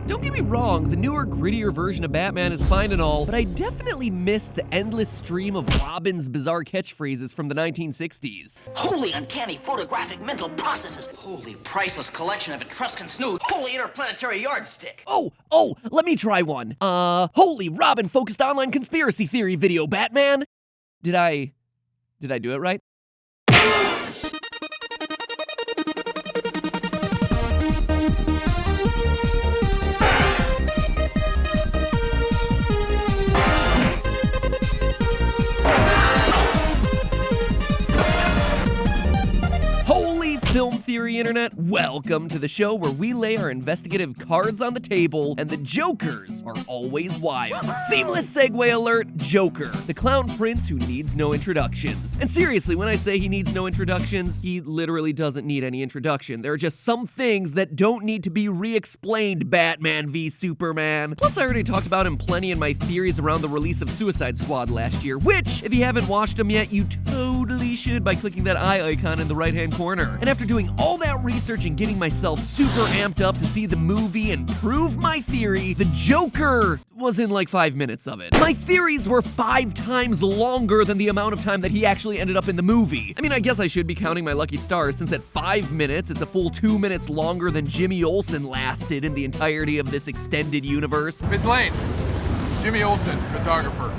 Don't get me wrong, the newer, grittier version of Batman is fine and all, but I definitely miss the endless stream of Robin's bizarre catchphrases from the 1960s. Holy uncanny photographic mental processes. Holy priceless collection of Etruscan snooze. Holy interplanetary yardstick. Oh, let me try one. Holy Robin-focused online conspiracy theory video, Batman. Did I do it right? Film theory internet, welcome to the show where we lay our investigative cards on the table and the jokers are always wild. Seamless segue alert, Joker, the clown prince who needs no introductions. And seriously, when I say he needs no introductions, he literally doesn't need any introduction. There are just some things that don't need to be re-explained, Batman v Superman. Plus, I already talked about him plenty in my theories around the release of Suicide Squad last year, which, if you haven't watched them yet, you totally should by clicking that eye icon in the right-hand corner. And after doing all that research and getting myself super amped up to see the movie and prove my theory, the Joker was in like 5 minutes of it. My theories were 5 times longer than the amount of time that he actually ended up in the movie. I mean, I guess I should be counting my lucky stars since at 5 minutes, it's a full 2 minutes longer than Jimmy Olsen lasted in the entirety of this extended universe. Miss Lane, Jimmy Olsen, photographer.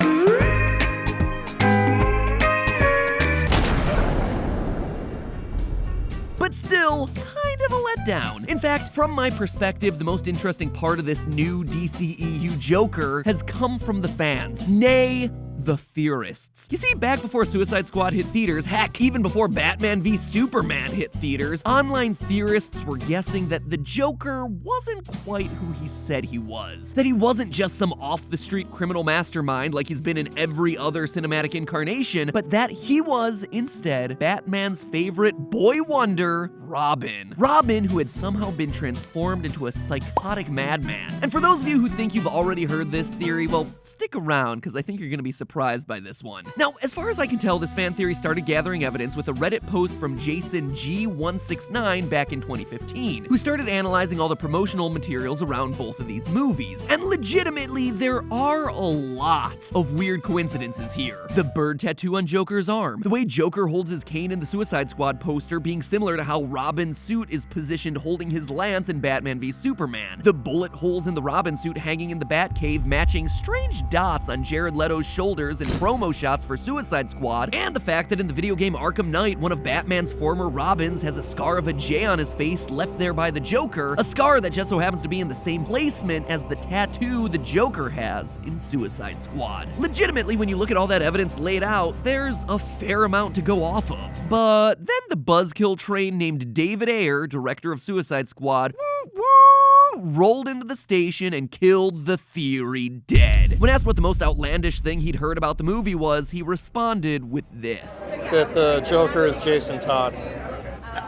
But still, kind of a letdown. In fact, from my perspective, the most interesting part of this new DCEU Joker has come from the fans, nay, the Theorists. You see, back before Suicide Squad hit theaters, heck, even before Batman v Superman hit theaters, online theorists were guessing that the Joker wasn't quite who he said he was. That he wasn't just some off-the-street criminal mastermind like he's been in every other cinematic incarnation, but that he was, instead, Batman's favorite boy wonder, Robin. Robin, who had somehow been transformed into a psychotic madman. And for those of you who think you've already heard this theory, well, stick around, because I think you're gonna be surprised by this one. Now, as far as I can tell, this fan theory started gathering evidence with a Reddit post from Jason G169 back in 2015, who started analyzing all the promotional materials around both of these movies. And legitimately, there are a lot of weird coincidences here. The bird tattoo on Joker's arm, the way Joker holds his cane in the Suicide Squad poster being similar to how Robin's suit is positioned holding his lance in Batman v Superman, the bullet holes in the Robin suit hanging in the Batcave matching strange dots on Jared Leto's shoulders in promo shots for Suicide Squad, and the fact that in the video game Arkham Knight, one of Batman's former Robins has a scar of a J on his face left there by the Joker, a scar that just so happens to be in the same placement as the tattoo the Joker has in Suicide Squad. Legitimately, when you look at all that evidence laid out, there's a fair amount to go off of. But then the buzzkill train named David Ayer, director of Suicide Squad, rolled into the station and killed the theory dead. When asked what the most outlandish thing he'd heard about the movie was, he responded with this. That the Joker is Jason Todd.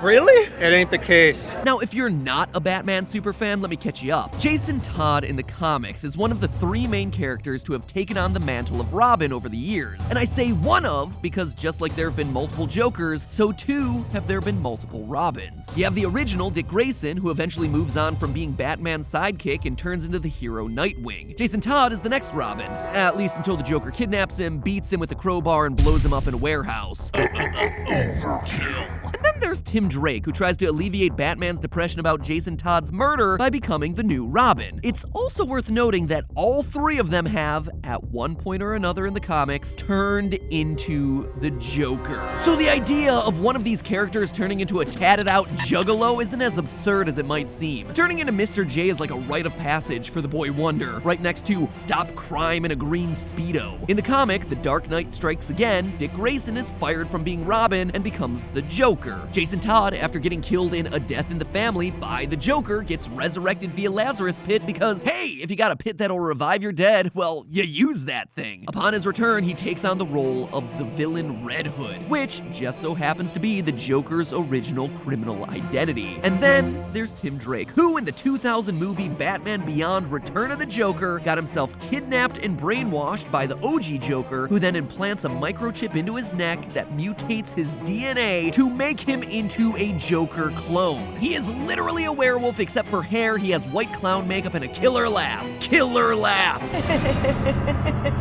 Really? It ain't the case. Now, if you're not a Batman superfan, let me catch you up. Jason Todd in the comics is one of the 3 main characters to have taken on the mantle of Robin over the years. And I say one of because just like there have been multiple Jokers, so too have there been multiple Robins. You have the original Dick Grayson, who eventually moves on from being Batman's sidekick and turns into the hero Nightwing. Jason Todd is the next Robin, at least until the Joker kidnaps him, beats him with a crowbar, and blows him up in a warehouse. Overkill. And then there's Tim Drake, who tries to alleviate Batman's depression about Jason Todd's murder by becoming the new Robin. It's also worth noting that all 3 of them have, at one point or another in the comics, turned into the Joker. So the idea of one of these characters turning into a tatted out juggalo isn't as absurd as it might seem. Turning into Mr. J is like a rite of passage for the boy wonder, right next to stop crime in a green Speedo. In the comic, The Dark Knight Strikes Again, Dick Grayson is fired from being Robin and becomes the Joker. Jason Todd, after getting killed in A Death in the Family by the Joker, gets resurrected via Lazarus Pit because, hey, if you got a pit that'll revive your dead, well, you use that thing. Upon his return, he takes on the role of the villain Red Hood, which just so happens to be the Joker's original criminal identity. And then there's Tim Drake, who in the 2000 movie Batman Beyond: Return of the Joker got himself kidnapped and brainwashed by the OG Joker, who then implants a microchip into his neck that mutates his DNA to make him into to a Joker clone. He is literally a werewolf except for hair, he has white clown makeup, and a killer laugh. Killer laugh!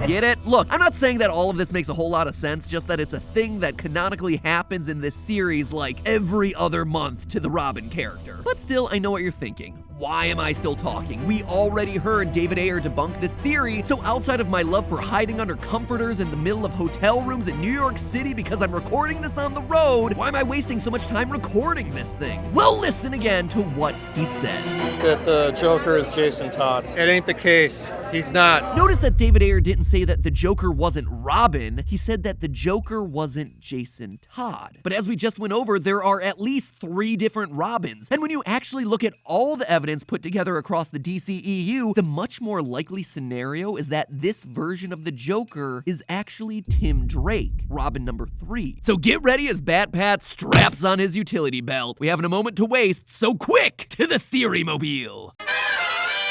Get it? Look, I'm not saying that all of this makes a whole lot of sense, just that it's a thing that canonically happens in this series like every other month to the Robin character. But still, I know what you're thinking. Why am I still talking? We already heard David Ayer debunk this theory, so outside of my love for hiding under comforters in the middle of hotel rooms in New York City because I'm recording this on the road, why am I wasting so much time recording this thing? Well, listen again to what he says. That the Joker is Jason Todd. It ain't the case. He's not. Notice that David Ayer didn't say that the Joker wasn't Robin, he said that the Joker wasn't Jason Todd. But as we just went over, there are at least 3 different Robins, and when you actually look at all the evidence put together across the DCEU, the much more likely scenario is that this version of the Joker is actually Tim Drake, Robin number 3. So get ready as Bat Pat straps on his utility belt. We haven't a moment to waste, so quick to the Theory Mobile.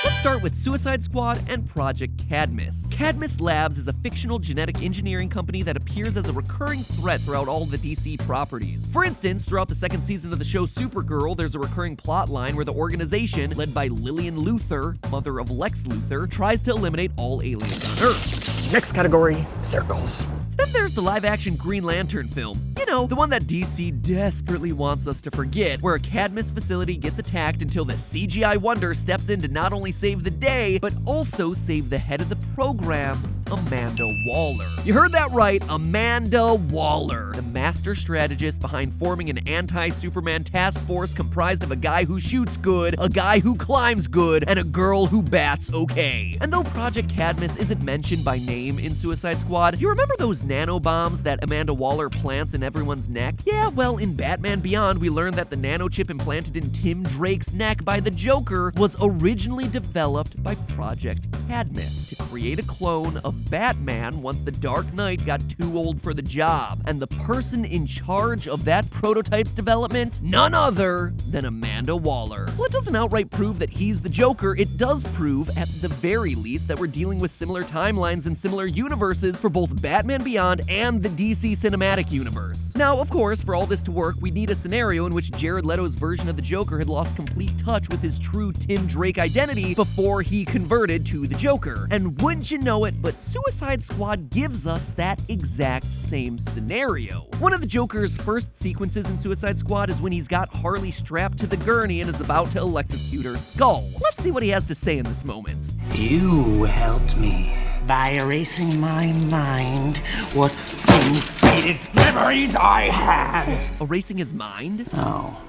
Let's start with Suicide Squad and Project Cadmus. Cadmus Labs is a fictional genetic engineering company that appears as a recurring threat throughout all the DC properties. For instance, throughout the second season of the show Supergirl, there's a recurring plot line where the organization, led by Lillian Luthor, mother of Lex Luthor, tries to eliminate all aliens on Earth. Next category, circles. Then there's the live-action Green Lantern film. You know, the one that DC desperately wants us to forget, where a Cadmus facility gets attacked until the CGI wonder steps in to not only save the day, but also save the head of the program, Amanda Waller. You heard that right, Amanda Waller, the master strategist behind forming an anti-Superman task force comprised of a guy who shoots good, a guy who climbs good, and a girl who bats okay. And though Project Cadmus isn't mentioned by name in Suicide Squad, you remember those nanobombs that Amanda Waller plants in everyone's neck? Yeah, well, in Batman Beyond, we learned that the nanochip implanted in Tim Drake's neck by the Joker was originally developed by Project Cadmus to create a clone of Batman once the Dark Knight got too old for the job. And the person in charge of that prototype's development? None other than Amanda Waller. Well, it doesn't outright prove that he's the Joker, it does prove, at the very least, that we're dealing with similar timelines and similar universes for both Batman Beyond and the DC Cinematic Universe. Now, of course, for all this to work, we need a scenario in which Jared Leto's version of the Joker had lost complete touch with his true Tim Drake identity before he converted to the Joker. And wouldn't you know it, but Suicide Squad gives us that exact same scenario. One of the Joker's first sequences in Suicide Squad is when he's got Harley strapped to the gurney and is about to electrocute her skull. Let's see what he has to say in this moment. You helped me by erasing my mind what inflated memories I had. Erasing his mind? Oh.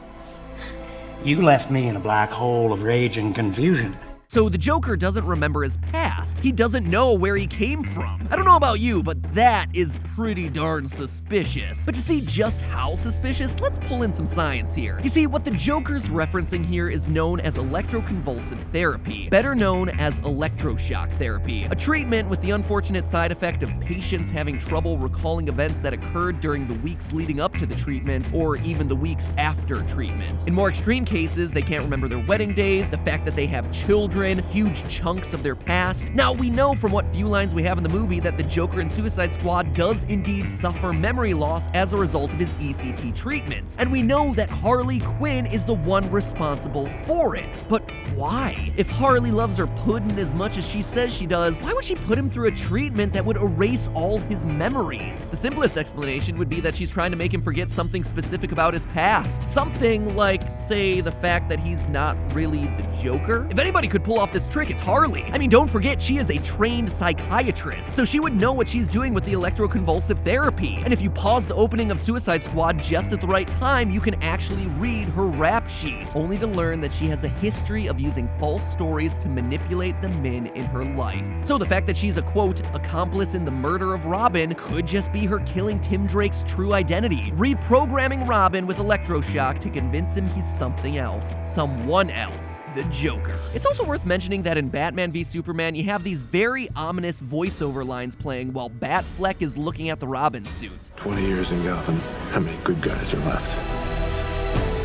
You left me in a black hole of rage and confusion. So the Joker doesn't remember his past. He doesn't know where he came from. I don't know about you, but that is pretty darn suspicious. But to see just how suspicious, let's pull in some science here. You see, what the Joker's referencing here is known as electroconvulsive therapy, better known as electroshock therapy, a treatment with the unfortunate side effect of patients having trouble recalling events that occurred during the weeks leading up to the treatment, or even the weeks after treatment. In more extreme cases, they can't remember their wedding days, the fact that they have children, huge chunks of their past. Now, we know from what few lines we have in the movie that the Joker in Suicide Squad does indeed suffer memory loss as a result of his ECT treatments. And we know that Harley Quinn is the one responsible for it. But why? If Harley loves her puddin' as much as she says she does, why would she put him through a treatment that would erase all his memories? The simplest explanation would be that she's trying to make him forget something specific about his past. Something like, say, the fact that he's not really the Joker. If anybody could pull off this trick, it's Harley. I mean, don't forget, she is a trained psychiatrist, so she would know what she's doing with the electroconvulsive therapy. And if you pause the opening of Suicide Squad just at the right time, you can actually read her rap sheet, only to learn that she has a history of using false stories to manipulate the men in her life. So the fact that she's a, quote, accomplice in the murder of Robin could just be her killing Tim Drake's true identity, reprogramming Robin with electroshock to convince him he's something else, someone else, the Joker. It's also worth mentioning that in Batman v Superman, you have these very ominous voiceover lines playing while Batfleck is looking at the Robin suit. 20 years in Gotham. How many good guys are left?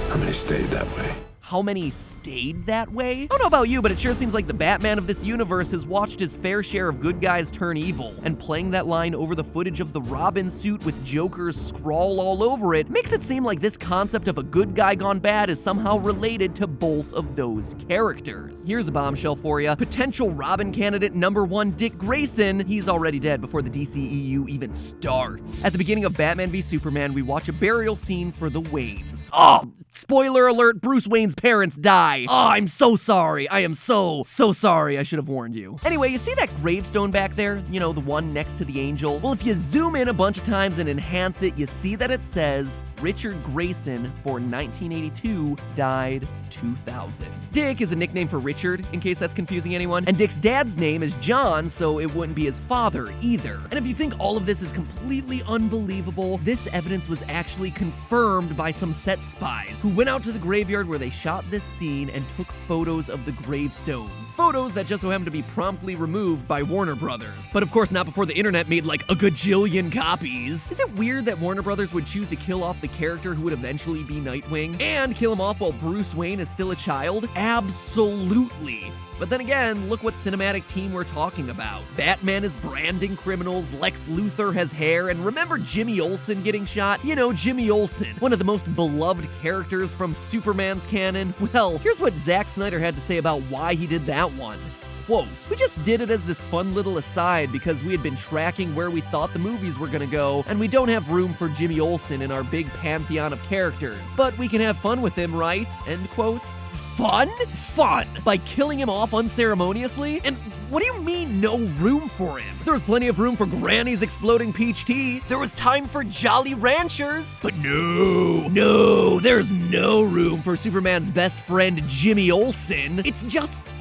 How many stayed that way? how many stayed that way? I don't know about you, but it sure seems like the Batman of this universe has watched his fair share of good guys turn evil, and playing that line over the footage of the Robin suit with Joker's scrawl all over it makes it seem like this concept of a good guy gone bad is somehow related to both of those characters. Here's a bombshell for you. Potential Robin candidate number 1, Dick Grayson. He's already dead before the DCEU even starts. At the beginning of Batman v Superman, we watch a burial scene for the Waynes. Oh, spoiler alert, Bruce Wayne's parents die. Oh, I'm so sorry. I am so sorry. I should have warned you. Anyway, you see that gravestone back there? You know, the one next to the angel? Well, if you zoom in a bunch of times and enhance it, you see that it says Richard Grayson, born 1982, died 2000. Dick is a nickname for Richard, in case that's confusing anyone, and Dick's dad's name is John, so it wouldn't be his father either. And if you think all of this is completely unbelievable, this evidence was actually confirmed by some set spies who went out to the graveyard where they shot this scene and took photos of the gravestones. Photos that just so happened to be promptly removed by Warner Brothers. But of course not before the internet made like a gajillion copies. Is it weird that Warner Brothers would choose to kill off the character who would eventually be Nightwing and kill him off while Bruce Wayne is still a child? Absolutely. But then again, look what cinematic team we're talking about. Batman is branding criminals, Lex Luthor has hair, and remember Jimmy Olsen getting shot? You know, Jimmy Olsen, one of the most beloved characters from Superman's canon. Well, here's what Zack Snyder had to say about why he did that one. Quote, "We just did it as this fun little aside because we had been tracking where we thought the movies were gonna go, and we don't have room for Jimmy Olsen in our big pantheon of characters. But we can have fun with him, right?" End quote. Fun? Fun! By killing him off unceremoniously? And what do you mean no room for him? There was plenty of room for Granny's exploding peach tea. There was time for Jolly Ranchers. But no, there's no room for Superman's best friend Jimmy Olsen. It's just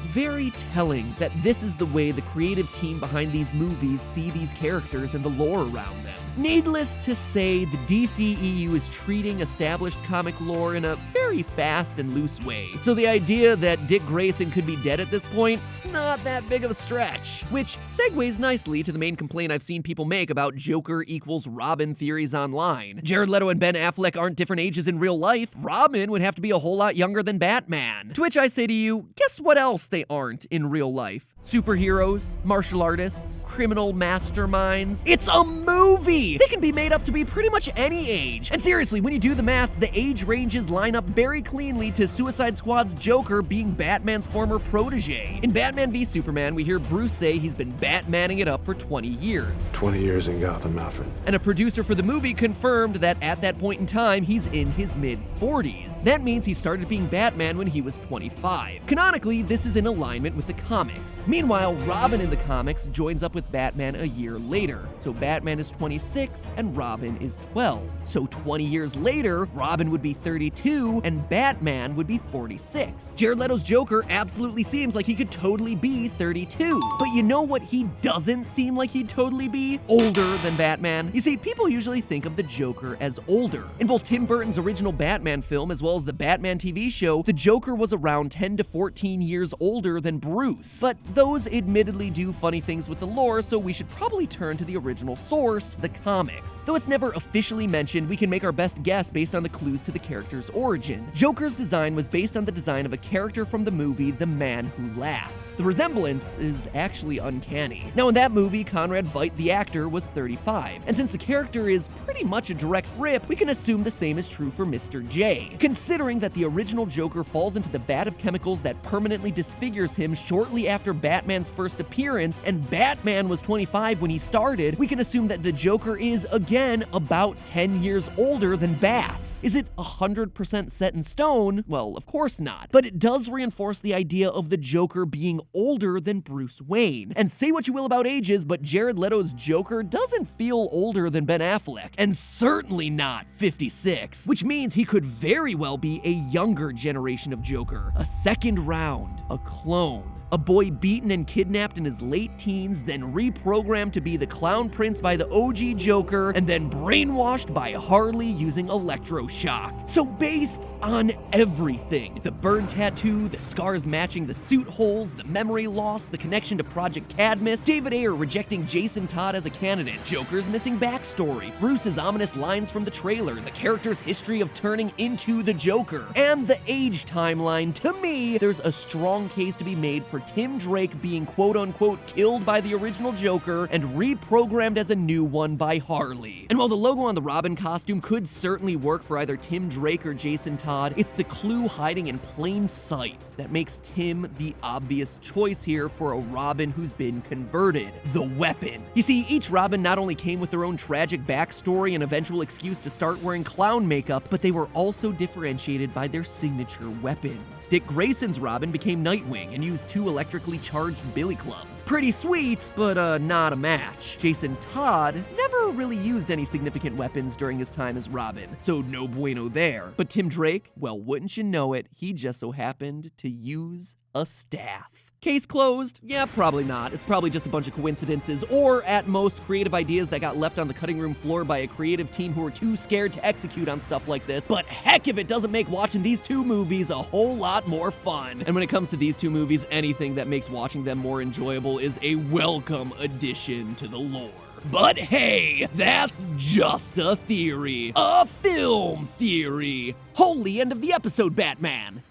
very telling that this is the way the creative team behind these movies see these characters and the lore around them. Needless to say, the DCEU is treating established comic lore in a very fast and loose way. So the idea that Dick Grayson could be dead at this point is not that big of a stretch. Which segues nicely to the main complaint I've seen people make about Joker equals Robin theories online. Jared Leto and Ben Affleck aren't different ages in real life. Robin would have to be a whole lot younger than Batman. To which I say to you, guess what else they aren't in real life? Superheroes, martial artists, criminal masterminds. It's a movie! They can be made up to be pretty much any age. And seriously, when you do the math, the age ranges line up very cleanly to Suicide Squad's Joker being Batman's former protege. In Batman v Superman, we hear Bruce say he's been Batmaning it up for 20 years. 20 years in Gotham, Alfred. And a producer for the movie confirmed that at that point in time, he's in his mid-40s. That means he started being Batman when he was 25. Canonically, this is in alignment with the comics. Meanwhile, Robin in the comics joins up with Batman a year later. So Batman is 26 and Robin is 12. So 20 years later, Robin would be 32 and Batman would be 46. Jared Leto's Joker absolutely seems like he could totally be 32. But you know what he doesn't seem like he'd totally be? Older than Batman. You see, people usually think of the Joker as older. In both Tim Burton's original Batman film as well as the Batman TV show, the Joker was around 10 to 14 years older than Bruce. But those admittedly do funny things with the lore, so we should probably turn to the original source, the comics. Though it's never officially mentioned, we can make our best guess based on the clues to the character's origin. Joker's design was based on the design of a character from the movie The Man Who Laughs. The resemblance is actually uncanny. Now in that movie, Conrad Veidt, the actor, was 35, and since the character is pretty much a direct rip, we can assume the same is true for Mr. J. Considering that the original Joker falls into the vat of chemicals that permanently disfigures him shortly after Batman's first appearance, and Batman was 25 when he started, we can assume that the Joker is, again, about 10 years older than Bats. Is it 100% set in stone? Well, of course not. But it does reinforce the idea of the Joker being older than Bruce Wayne. And say what you will about ages, but Jared Leto's Joker doesn't feel older than Ben Affleck, and certainly not 56, which means he could very well be a younger generation of Joker, a second round, a clone. A boy beaten and kidnapped in his late teens, then reprogrammed to be the Clown Prince by the OG Joker, and then brainwashed by Harley using electroshock. So based on everything, the burn tattoo, the scars matching the suit holes, the memory loss, the connection to Project Cadmus, David Ayer rejecting Jason Todd as a candidate, Joker's missing backstory, Bruce's ominous lines from the trailer, the character's history of turning into the Joker, and the age timeline, to me, there's a strong case to be made for Tim Drake being quote-unquote killed by the original Joker and reprogrammed as a new one by Harley. And while the logo on the Robin costume could certainly work for either Tim Drake or Jason Todd, it's the clue hiding in plain sight that makes Tim the obvious choice here for a Robin who's been converted: the weapon. You see, each Robin not only came with their own tragic backstory and eventual excuse to start wearing clown makeup, but they were also differentiated by their signature weapons. Dick Grayson's Robin became Nightwing and used 2 electrically charged billy clubs. Pretty sweet, but not a match. Jason Todd never really used any significant weapons during his time as Robin, so no bueno there. But Tim Drake, well, wouldn't you know it, he just so happened to use a staff. Case closed? Yeah, probably not. It's probably just a bunch of coincidences, or at most, creative ideas that got left on the cutting room floor by a creative team who were too scared to execute on stuff like this. But heck if it doesn't make watching these 2 movies a whole lot more fun. And when it comes to these 2 movies, anything that makes watching them more enjoyable is a welcome addition to the lore. But hey, that's just a theory. A film theory. Holy end of the episode, Batman.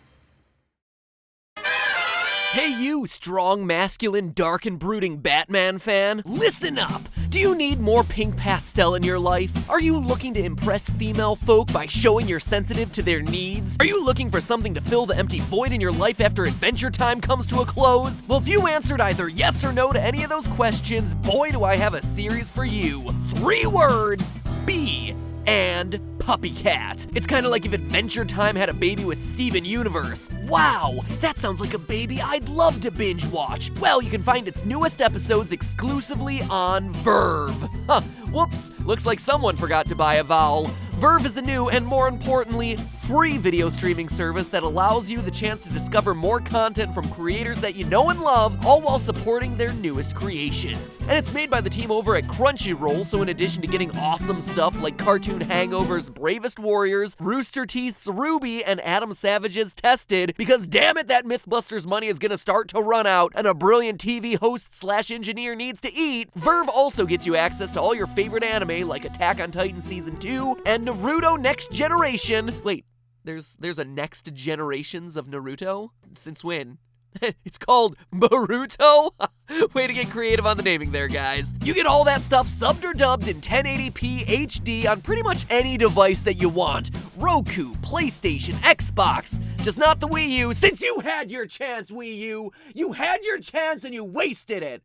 Hey you, strong, masculine, dark and brooding Batman fan, listen up! Do you need more pink pastel in your life? Are you looking to impress female folk by showing you're sensitive to their needs? Are you looking for something to fill the empty void in your life after Adventure Time comes to a close? Well, if you answered either yes or no to any of those questions, boy do I have a series for you. 3 words: Bee and Puppy Cat. It's kind of like if Adventure Time had a baby with Steven Universe. Wow, that sounds like a baby I'd love to binge watch. Well, you can find its newest episodes exclusively on Verve. Huh, whoops, looks like someone forgot to buy a vowel. Verve is a new and, more importantly, free video streaming service that allows you the chance to discover more content from creators that you know and love, all while supporting their newest creations. And it's made by the team over at Crunchyroll, so in addition to getting awesome stuff like Cartoon Hangover's Bravest Warriors, Rooster Teeth's Ruby, and Adam Savage's Tested, because damn it, that Mythbusters money is gonna start to run out, and a brilliant TV host/engineer needs to eat, Verve also gets you access to all your favorite anime like Attack on Titan Season 2 and Naruto Next Generation. Wait, there's a Next Generations of Naruto? Since when? It's called Boruto? Way to get creative on the naming there, guys. You get all that stuff subbed or dubbed in 1080p HD on pretty much any device that you want. Roku, PlayStation, Xbox, just not the Wii U. Since you had your chance, Wii U, you had your chance and you wasted it.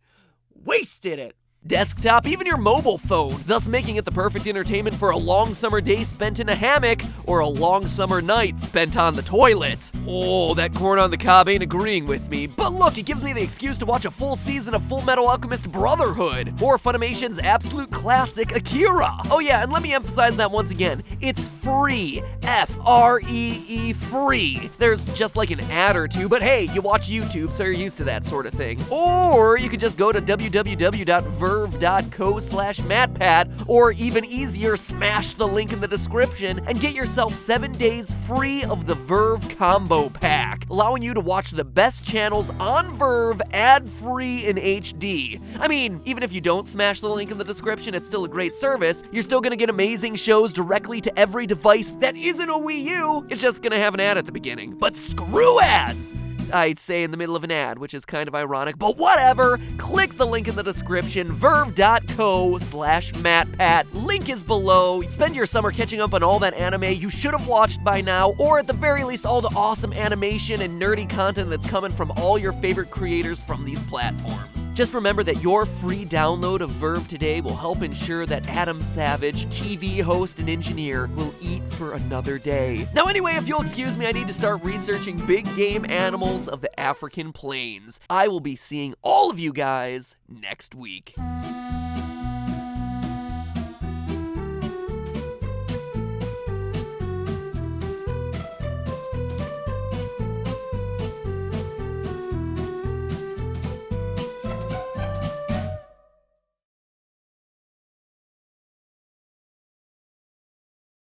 Wasted it. Desktop, even your mobile phone, thus making it the perfect entertainment for a long summer day spent in a hammock or a long summer night spent on the toilet. Oh, that corn on the cob ain't agreeing with me, but look, it gives me the excuse to watch a full season of Full Metal Alchemist Brotherhood or Funimation's absolute classic Akira. Oh yeah, and let me emphasize that once again, it's free. F-R-E-E free. There's just like an ad or two, but hey, you watch YouTube, so you're used to that sort of thing. Or you could just go to www.verve.co/MatPat, or even easier, smash the link in the description and get yourself 7 days free of the Verve Combo Pack, allowing you to watch the best channels on Verve ad-free in HD. I mean, even if you don't smash the link in the description, it's still a great service. You're still gonna get amazing shows directly to every device that isn't a Wii U. It's just gonna have an ad at the beginning. But screw ads! I'd say in the middle of an ad, which is kind of ironic, but whatever. Click the link in the description, verve.co/MatPat. Link is below. Spend your summer catching up on all that anime you should have watched by now, or at the very least, all the awesome animation and nerdy content that's coming from all your favorite creators from these platforms. Just remember that your free download of Verve today will help ensure that Adam Savage, TV host and engineer, will eat for another day. Now anyway, if you'll excuse me, I need to start researching big game animals of the African plains. I will be seeing all of you guys next week.